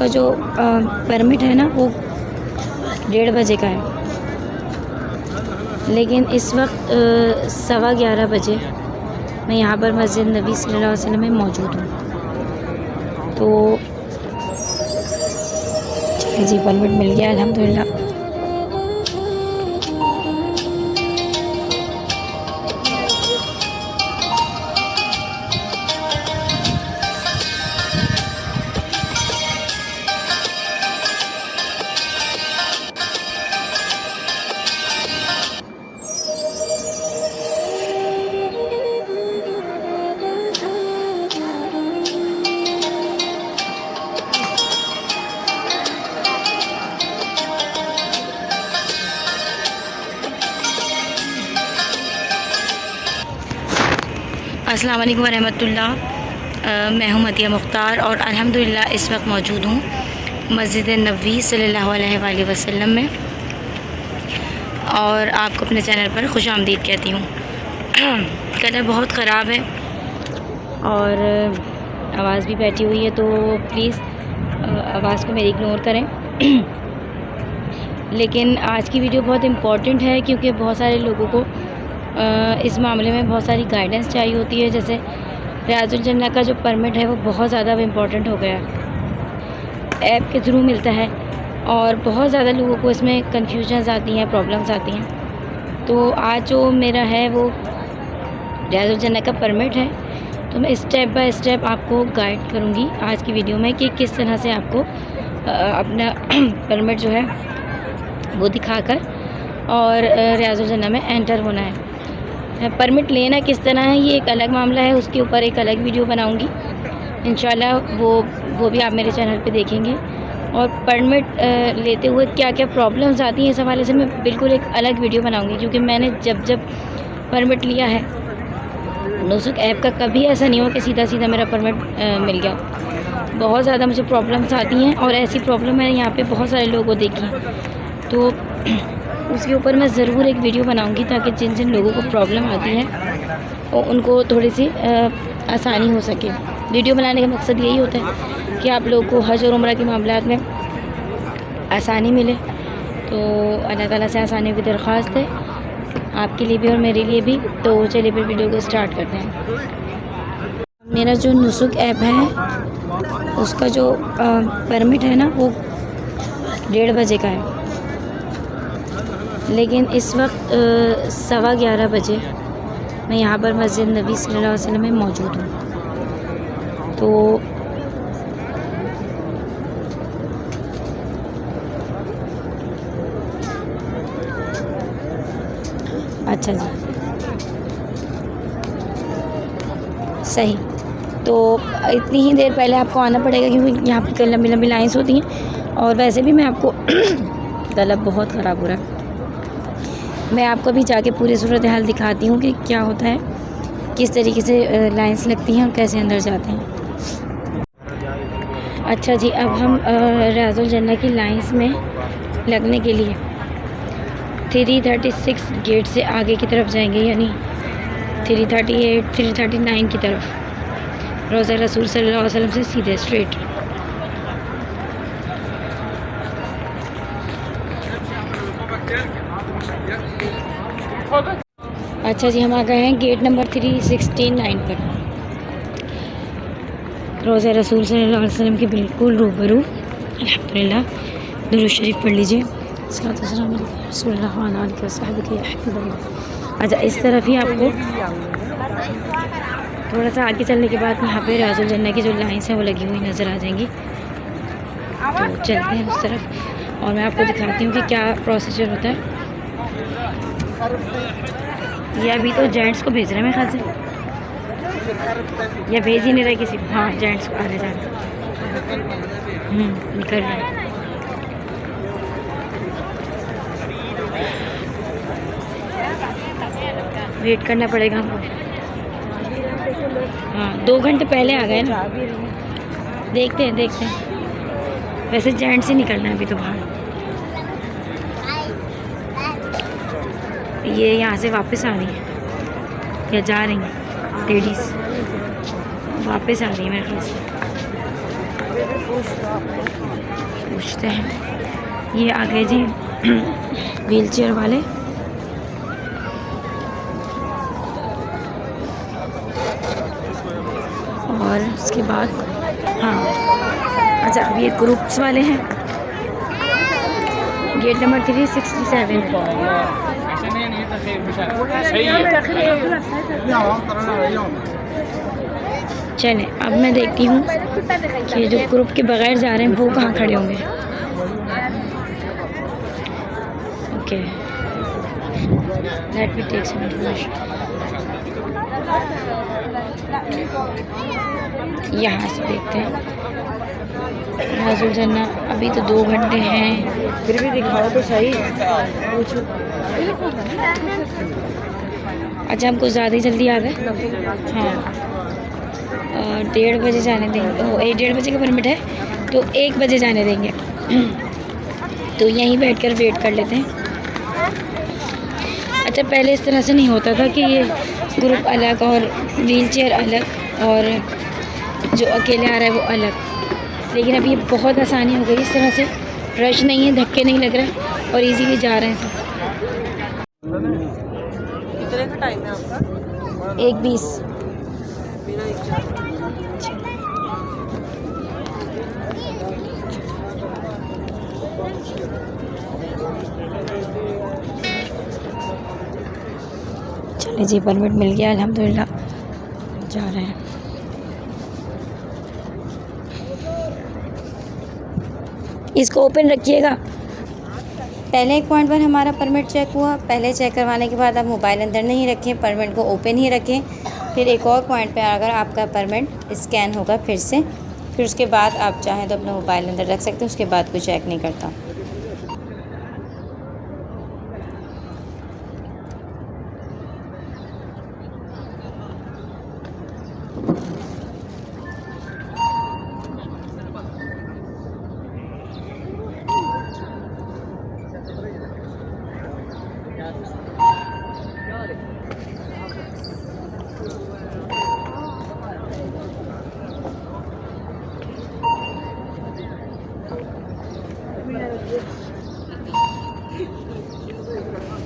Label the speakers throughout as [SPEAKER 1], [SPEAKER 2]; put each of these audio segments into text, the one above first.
[SPEAKER 1] का जो परमिट है ना वो 1:30 का है, लेकिन इस वक्त 11:15 बजे मैं यहाँ पर मस्जिद नबी सल्लल्लाहु अलैहि वसल्लम में मौजूद हूँ। तो चलिए जी, परमिट मिल गया अल्हम्दुलिल्लाह। अस्सलाम वालेकुम वरहमतुल्लाह। मैं हूँ मतिया मुख्तार और अल्हम्दुलिल्लाह इस वक्त मौजूद हूँ मस्जिद नबी सल्लल्लाहु अलैहि वसल्लम में और आपको अपने चैनल पर खुशामदीद कहती हूँ। कलर बहुत ख़राब है और आवाज़ भी बैठी हुई है, तो प्लीज़ आवाज़ को मेरी इग्नोर करें। लेकिन आज की वीडियो बहुत इम्पॉर्टेंट है क्योंकि बहुत सारे लोगों को इस मामले में बहुत सारी गाइडेंस चाहिए होती है। जैसे रियाजुल जन्नह का जो परमिट है वो बहुत ज़्यादा इम्पॉर्टेंट हो गया, ऐप के थ्रू मिलता है और बहुत ज़्यादा लोगों को इसमें कन्फ्यूजन्स आती हैं, प्रॉब्लम्स आती हैं। तो आज जो मेरा है वो रियाजुल जन्नह का परमिट है, तो मैं स्टेप बाय स्टेप आपको गाइड करूँगी आज की वीडियो में कि किस तरह से आपको अपना परमिट जो है वो दिखाकर और रियाजुल जन्नह में एंटर होना है। परमिट लेना किस तरह है ये एक अलग मामला है, उसके ऊपर एक अलग वीडियो बनाऊंगी इंशाल्लाह। वो भी आप मेरे चैनल पे देखेंगे। और परमिट लेते हुए क्या क्या प्रॉब्लम्स आती हैं इस हवाले से मैं बिल्कुल एक अलग वीडियो बनाऊंगी, क्योंकि मैंने जब परमिट लिया है नुसुक ऐप का कभी ऐसा नहीं हुआ कि सीधा सीधा मेरा परमिट मिल गया। बहुत ज़्यादा मुझे प्रॉब्लम्स आती हैं और ऐसी प्रॉब्लम मैंने यहाँ पर बहुत सारे लोगों को देखी हैं, तो उसके ऊपर मैं ज़रूर एक वीडियो बनाऊंगी ताकि जिन जिन लोगों को प्रॉब्लम आती है वो उनको थोड़ी सी आसानी हो सके। वीडियो बनाने का मकसद यही होता है कि आप लोगों को हज और उम्रा के मामलात में आसानी मिले। तो अल्लाह ताला से आसानियों की दरख्वास्त है आपके लिए भी और मेरे लिए भी। तो चलिए फिर वीडियो को स्टार्ट करते हैं। मेरा जो नुसुक ऐप है उसका जो परमिट है ना वो 1:30 बजे का है, लेकिन इस वक्त 11:15 बजे मैं यहाँ पर मस्जिद नबी सल्लल्लाहु अलैहि वसल्लम में मौजूद हूँ। तो अच्छा जी, सही। तो इतनी ही देर पहले आपको आना पड़ेगा क्योंकि यहाँ पर लंबी लंबी लाइन्स होती हैं और वैसे भी मैं आपको गला बहुत ख़राब हो रहा है, मैं आपको भी जाके पूरी सूरत हाल दिखाती हूँ कि क्या होता है, किस तरीके से लाइंस लगती हैं और कैसे अंदर जाते हैं। अच्छा जी, अब हम रियाजुल जन्नह की लाइंस में लगने के लिए 336 गेट से आगे की तरफ जाएंगे, यानी 338 339 की तरफ रोज़ा रसूल सल्लल्लाहु अलैहि वसल्लम से सीधे स्ट्रेट। अच्छा जी, हम आ गए हैं गेट नंबर 369 पर। रोज़ा रसूल सल्लल्लाहु अलैहि वसल्लम के बिल्कुल रूबरू अल्हम्दुलिल्लाह दुरूद शरीफ पढ़ लीजिए। अच्छा, इस तरफ ही आपको थोड़ा सा आगे चलने के बाद यहाँ पे रियाजुल जन्नह की जो लाइन्स हैं वो लगी हुई नज़र आ जाएंगी। तो चलते हैं उस तरफ और मैं आपको दिखाती हूँ कि क्या प्रोसीजर होता है। ये अभी तो जेंट्स को भेज रहे हैं मेरे ख्याल से, या भेज ही नहीं रहे किसी को। हाँ, जेंट्स को आ रहे जा रहे निकल रहे। वेट करना पड़ेगा हमको। हाँ, 2 घंटे पहले आ गए ना। देखते हैं वैसे जेंट्स ही निकलना है अभी तो बाहर। ये यहाँ से वापस आ रही है या जा रही हैं लेडीज़, वापस आ रही है मेरे ख्याल से। पूछते हैं। ये आ गए जी व्हील चेयर वाले। और उसके बाद हाँ, अच्छा अब ये ग्रुप्स वाले हैं। Gate number 367। चलें अब मैं देखती हूँ कि जो ग्रुप के बगैर जा रहे हैं वो कहाँ खड़े होंगे। Okay, let me take some information. यहाँ से देखते हैं राजुल जन्ना। अभी तो 2 घंटे हैं, फिर भी दिखाओ तो सही। पूछो। अच्छा हमको ज़्यादा ही जल्दी आ गए। हाँ 1:30 बजे जाने देंगे। 1:30 बजे का परमिट है तो 1 बजे जाने देंगे। तो यहीं बैठकर वेट कर लेते हैं। अच्छा पहले इस तरह से नहीं होता था कि ये ग्रुप अलग और व्हील चेयर अलग और जो अकेले आ रहा है वो अलग, लेकिन अब ये बहुत आसानी हो गई। इस तरह से रश नहीं है, धक्के नहीं लग रहे और इजीली जा रहे हैं सब।
[SPEAKER 2] कितने का टाइम है आपका?
[SPEAKER 1] 1:20।
[SPEAKER 2] मेरा 1:04।
[SPEAKER 1] चलिए जी परमिट मिल गया अल्हम्दुलिल्लाह, जा रहे हैं। इसको ओपन रखिएगा। पहले एक पॉइंट पर हमारा परमिट चेक हुआ। पहले चेक करवाने के बाद आप मोबाइल अंदर नहीं रखें, परमिट को ओपन ही रखें। फिर एक और पॉइंट पर अगर आपका परमिट स्कैन होगा फिर से, फिर उसके बाद आप चाहें तो अपना मोबाइल अंदर रख सकते हैं, उसके बाद कोई चेक नहीं करता।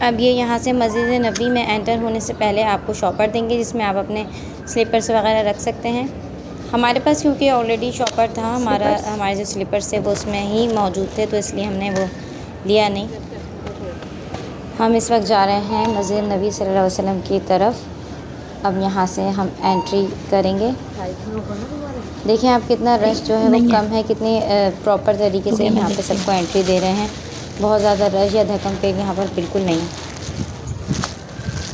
[SPEAKER 1] अब ये यहाँ से मस्जिद नबी में एंटर होने से पहले आपको शॉपर देंगे, जिसमें आप अपने स्लीपर्स वगैरह रख सकते हैं। हमारे पास क्योंकि ऑलरेडी शॉपर था, हमारे जो स्लीपर्स थे वो उसमें ही मौजूद थे, तो इसलिए हमने वो लिया नहीं। हम इस वक्त जा रहे हैं मस्जिद नबी सल्लल्लाहु अलैहि वसल्लम की तरफ। अब यहाँ से हम एंट्री करेंगे। देखिए आप कितना रश जो है वो कम है, कितनी प्रॉपर तरीके से यहाँ पे सबको एंट्री दे रहे हैं। बहुत ज़्यादा रश या धक्कम पेग यहाँ पर बिल्कुल नहीं।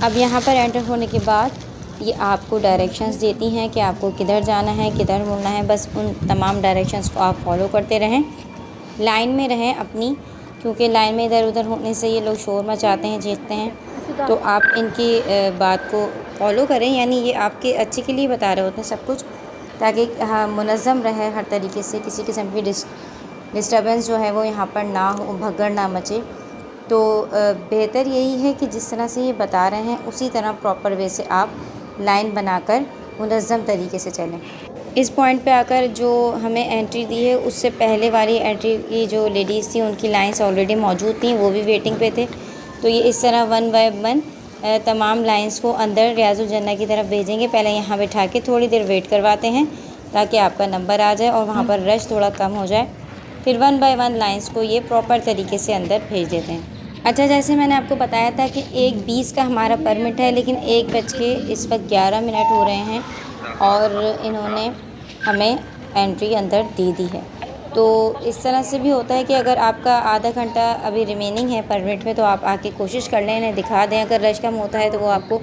[SPEAKER 1] अब यहाँ पर एंटर होने के बाद ये आपको डायरेक्शंस देती हैं कि आपको किधर जाना है, किधर मुड़ना है। बस उन तमाम डायरेक्शंस को आप फॉलो करते रहें, लाइन में रहें अपनी, क्योंकि लाइन में इधर उधर होने से ये लोग शोर मचाते हैं, चीखते हैं। तो आप इनकी बात को फॉलो करें, यानी ये आपके अच्छे के लिए बता रहे होते हैं सब कुछ, ताकि हाँ मुनज़्ज़म रहे हर तरीके से, किसी किस्म की डिस्टर्बेंस जो है वो यहाँ पर ना हो, भगड़ ना मचे। तो बेहतर यही है कि जिस तरह से ये बता रहे हैं उसी तरह प्रॉपर वे से आप लाइन बनाकर मुनज़्ज़म तरीके से चलें। इस पॉइंट पे आकर जो हमें एंट्री दी है उससे पहले वाली एंट्री की जो लेडीज़ थी उनकी लाइंस ऑलरेडी मौजूद थी, वो भी वेटिंग पे थे। तो ये इस तरह 1 बाय 1 तमाम लाइंस को अंदर रियाजुल जन्नह की तरफ भेजेंगे। पहले यहाँ बैठा के थोड़ी देर वेट करवाते हैं ताकि आपका नंबर आ जाए और वहाँ पर रश थोड़ा कम हो जाए। फिर 1 बाय 1 लाइंस को ये प्रॉपर तरीके से अंदर भेज देते हैं। अच्छा, जैसे मैंने आपको बताया था कि 1:20 का हमारा परमिट है, लेकिन 1 इस वक्त 11 मिनट हो रहे हैं और इन्होंने हमें एंट्री अंदर दे दी है। तो इस तरह से भी होता है कि अगर आपका आधा घंटा अभी रिमेनिंग है परमिट में, तो आप आके कोशिश कर लें, इन्हें दिखा दें। अगर रश कम होता है तो वो आपको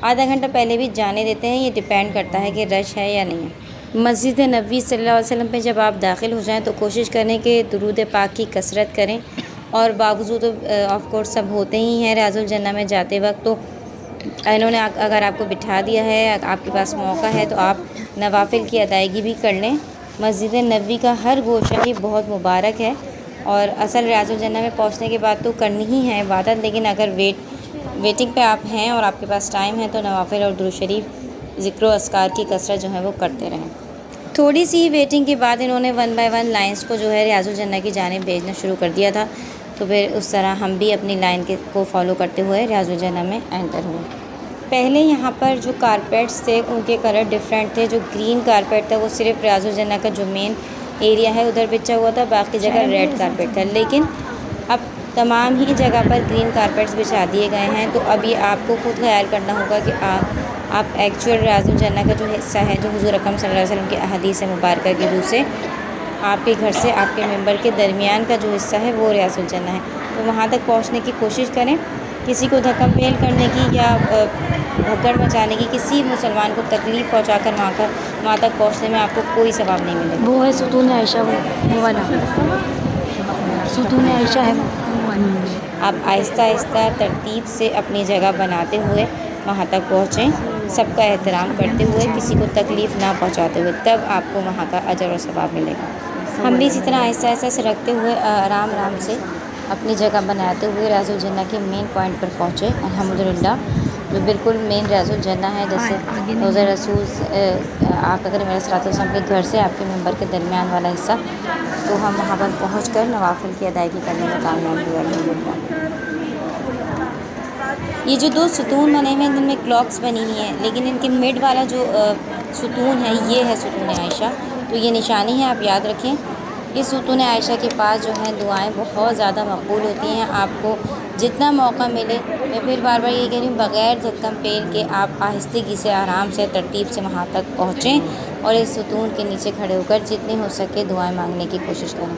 [SPEAKER 1] आधा घंटा पहले भी जाने देते हैं। ये डिपेंड करता है कि रश है या नहीं है। मस्जिद नबी सल्लल्लाहु अलैहि वसल्लम पे जब आप दाखिल हो जाएं तो कोशिश करें कि दुरूद पाक की कसरत करें। और बावजू तो ऑफ़ कोर्स सब होते ही हैं रियाजुल जन्नह में जाते वक्त, तो इन्होंने अगर आपको बिठा दिया है, आपके पास मौका है, तो आप नवाफिल की अदायगी भी कर लें। मस्जिद नबी का हर गोशा ही बहुत मुबारक है और असल रियाजुल जन्नह में पहुँचने के बाद तो करनी ही है इबादत, लेकिन अगर वेटिंग पे आप हैं और आपके पास टाइम है तो नवाफिल और दुरूद शरीफ, ज़िक्र व अस्कार की कसरत जो है वो करते रहें। थोड़ी सी वेटिंग के बाद इन्होंने 1 बाय 1 लाइन्स को जो है रियाजुल जन्नह की जानिब भेजना शुरू कर दिया था। तो फिर उस तरह हम भी अपनी लाइन को फॉलो करते हुए रियाजुल जन्नह में एंटर हुए। पहले यहाँ पर जो कारपेट्स थे उनके कलर डिफरेंट थे। जो ग्रीन कारपेट था वो सिर्फ रियाजुल जन्नह का जो मेन एरिया है उधर बिछा हुआ था, बाकी जगह रेड कारपेट था। लेकिन अब तमाम ही जगह पर ग्रीन कारपेट्स बिछा दिए गए हैं। तो अब ये आपको खुद ख्याल करना होगा कि आप एक्चुअल रियाजुल जन्नह का जो हिस्सा है, जो हुज़ूर अकरम सल्लल्लाहु अलैहि वसल्लम की अहादीस मुबारक की रूह से आपके घर से आपके मिंबर के दरमियान का जो हिस्सा है वो रियाजुल जन्नह है। तो वहाँ तक पहुँचने की कोशिश करें। किसी को धक्का-पेल करने की या भगदड़ मचाने की, किसी मुसलमान को तकलीफ़ पहुँचाकर वहाँ तक पहुँचने में आपको कोई सवाब नहीं मिलेगा। वो है सुतून आयशा, वो वाला सुतून आयशा है वो। आप आहिस्ता-आहिस्ता तरतीब से अपनी जगह बनाते हुए वहाँ तक पहुँचें, सबका एहतराम करते हुए, किसी को तकलीफ़ ना पहुँचाते हुए, तब आपको वहाँ का अजर और सवाब मिलेगा। हम भी इसी तरह आहिस्ता-आहिस्ता से रखते हुए आराम से अपनी जगह बनाते हुए रियाजुल जन्नह के मेन पॉइंट पर पहुँचे। अल्हम्दुलिल्लाह, जो बिल्कुल मेन रियाजुल जन्नह है, जैसे रोज़ा रसूल आका करीम अलैहिस्सलातु वस्सलाम के घर से आपके मिंबर के दरमियान वाला हिस्सा, तो हम वहाँ पर पहुँचकर नवाफिल की अदायगी करने में कामयाब हुए अल्हम्दुलिल्लाह। ये जो 2 सुतून बने हुए हैं इनमें क्लॉक्स बनी हुई हैं, लेकिन इनके मिड वाला जो सुतून है ये है सुतून आयशा। तो ये निशानी है, आप याद रखें। इस सुतून आयशा के पास जो है दुआएं बहुत ज़्यादा मकबूल होती हैं। आपको जितना मौका मिले, मैं फिर बार ये कह रही हूँ, बग़ैर धक्कम-पेल के आप आहिस्तगी से, आराम से, तरतीब से वहाँ तक पहुँचें और इस सुतून के नीचे खड़े होकर जितनी हो सके दुआएं मांगने की कोशिश करें।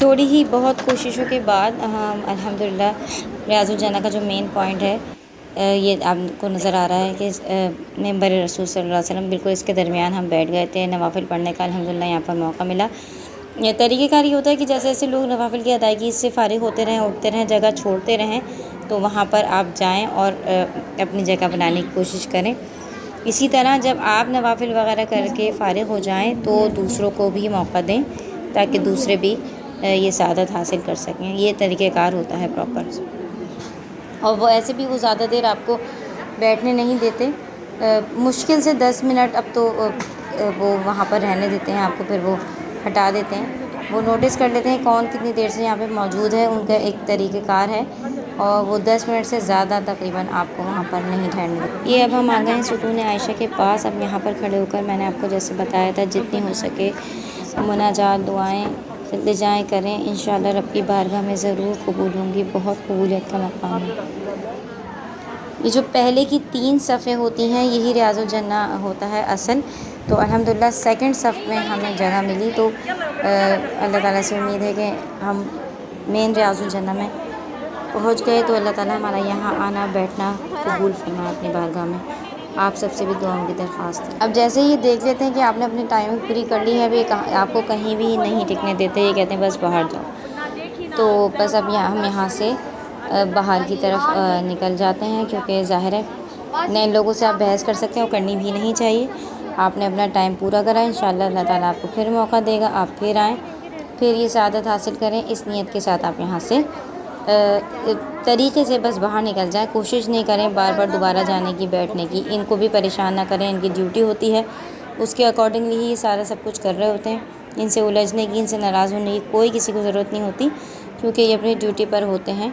[SPEAKER 1] थोड़ी ही बहुत कोशिशों के बाद हम अल्हम्दुलिल्लाह रियाजुल जन्नह का जो मेन पॉइंट है, ये आपको नज़र आ रहा है कि मिंबर रसूल सल्लल्लाहु अलैहि वसल्लम, बिल्कुल इसके दरमियान हम बैठ गए थे। नवाफिल पढ़ने का अल्हम्दुलिल्लाह यहाँ पर मौका मिला। ये तरीक़ेकार ये होता है कि जैसे जैसे लोग नवाफिल की अदायगी से फ़ारिग होते रहें, उठते रहें, जगह छोड़ते रहें, तो वहाँ पर आप जाएँ और अपनी जगह बनाने की कोशिश करें। इसी तरह जब आप नवाफिल वग़ैरह करके फ़ारिग हो जाएँ तो दूसरों को भी मौका दें, ताकि दूसरे भी ये सआदत हासिल कर सकें। ये तरीक़ेकार होता है प्रॉपर। और वो ऐसे भी वो ज़्यादा देर आपको बैठने नहीं देते। मुश्किल से 10 मिनट अब तो वो वहाँ पर रहने देते हैं आपको, फिर वो हटा देते हैं। वो नोटिस कर लेते हैं कौन कितनी देर से यहाँ पे मौजूद है, उनका एक तरीक़ेकार है, और वो 10 मिनट से ज़्यादा तकरीबन आपको वहाँ पर नहीं ठहरने देते। ये अब हम आ गए हैं सुतून आयशा के पास। अब यहाँ पर खड़े होकर मैंने आपको जैसे बताया था, जितनी हो सके मुनाजात, दुआएँ, इल्तिजाएँ करें। इंशाअल्लाह रब की बारगाह में ज़रूर कबूल होंगी। बहुत कबूलियत का मकाम है। ये जो पहले की 3 सफ़े होती हैं, यही रियाजुल जन्नह होता है असल। तो अल्हम्दुलिल्लाह सेकंड सफ़ में हमें जगह मिली। तो अल्लाह ताला से उम्मीद है कि हम मेन रियाजुल जन्नह में पहुँच गए। तो अल्लाह ताला हमारा यहाँ आना बैठना कबूल फरमाए अपनी बारगाह में। आप सबसे भी दुआओं की दरख्वास्त है। अब जैसे ये देख लेते हैं कि आपने अपनी टाइमिंग पूरी कर ली है, अभी आपको कहीं भी नहीं टिकने देते। ये कहते हैं बस बाहर जाओ। तो बस अब हम यहाँ से बाहर की तरफ निकल जाते हैं, क्योंकि ज़ाहिर है नए लोगों से आप बहस कर सकते हैं और करनी भी नहीं चाहिए। आपने अपना टाइम पूरा करा, इंशाअल्लाह अल्लाह ताला आपको फिर मौका देगा, आप फिर आएँ, फिर ये सआदत हासिल करें। इस नीयत के साथ आप यहाँ से तरीक़े से बस बाहर निकल जाएँ। कोशिश नहीं करें बार बार दोबारा जाने की, बैठने की। इनको भी परेशान ना करें, इनकी ड्यूटी होती है, उसके अकॉर्डिंगली ही ये सारा सब कुछ कर रहे होते हैं। इनसे उलझने की, इनसे नाराज़ होने की कोई किसी को ज़रूरत नहीं होती, क्योंकि ये अपनी ड्यूटी पर होते हैं।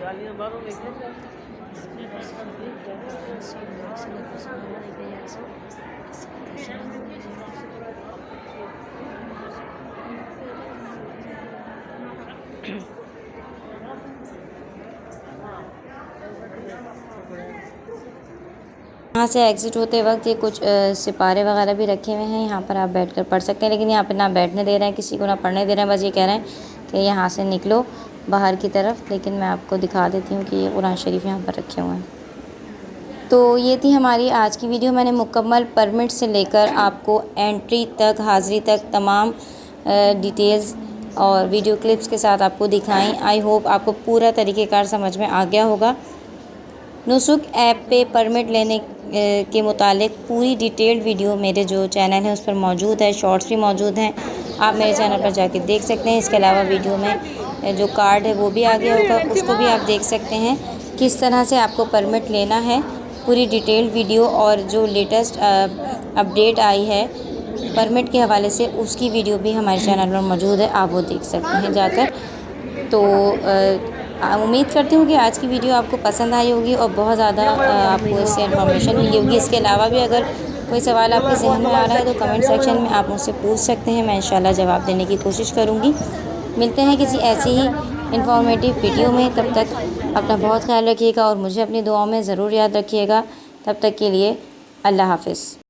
[SPEAKER 2] गालियाँ मारो लेकिन
[SPEAKER 1] यहाँ से एग्ज़िट होते वक्त ये कुछ सिपारे वगैरह भी रखे हुए हैं, यहाँ पर आप बैठकर पढ़ सकते हैं। लेकिन यहाँ पर ना बैठने दे रहे हैं किसी को, ना पढ़ने दे रहे हैं, बस ये कह रहे हैं कि यहाँ से निकलो बाहर की तरफ, लेकिन मैं आपको दिखा देती हूँ कि ये कुरान शरीफ यहाँ पर रखे हुए हैं। तो ये थी हमारी आज की वीडियो। मैंने मुकम्मल परमिट से लेकर आपको एंट्री तक, हाज़िरी तक तमाम डिटेल्स और वीडियो क्लिप्स के साथ आपको दिखाई। आई होप आपको पूरा तरीक़ेकार समझ में आ गया होगा। नुसुक ऐप पे परमिट लेने के मुतालिक पूरी डिटेल्ड वीडियो मेरे जो चैनल है उस पर मौजूद है, शॉर्ट्स भी मौजूद हैं, आप मेरे चैनल पर जाके देख सकते हैं। इसके अलावा वीडियो में जो कार्ड है वो भी आ गया होगा, उसको भी आप देख सकते हैं किस तरह से आपको परमिट लेना है। पूरी डिटेल्ड वीडियो और जो लेटेस्ट अपडेट आई है परमिट के हवाले से उसकी वीडियो भी हमारे चैनल पर मौजूद है, आप वो देख सकते हैं जाकर। तो उम्मीद करती हूँ कि आज की वीडियो आपको पसंद आई होगी और बहुत ज़्यादा आपको इससे इन्फॉर्मेशन मिली होगी। इसके अलावा भी अगर कोई सवाल आपके ज़हन में आ रहा है तो कमेंट सेक्शन में आप मुझसे पूछ सकते हैं, मैं इंशाल्लाह जवाब देने की कोशिश करूँगी। मिलते हैं किसी ऐसी ही इन्फॉर्मेटिव वीडियो में, तब तक अपना बहुत ख्याल रखिएगा और मुझे अपनी दुआओं में ज़रूर याद रखिएगा। तब तक के लिए अल्लाह हाफ़िज़।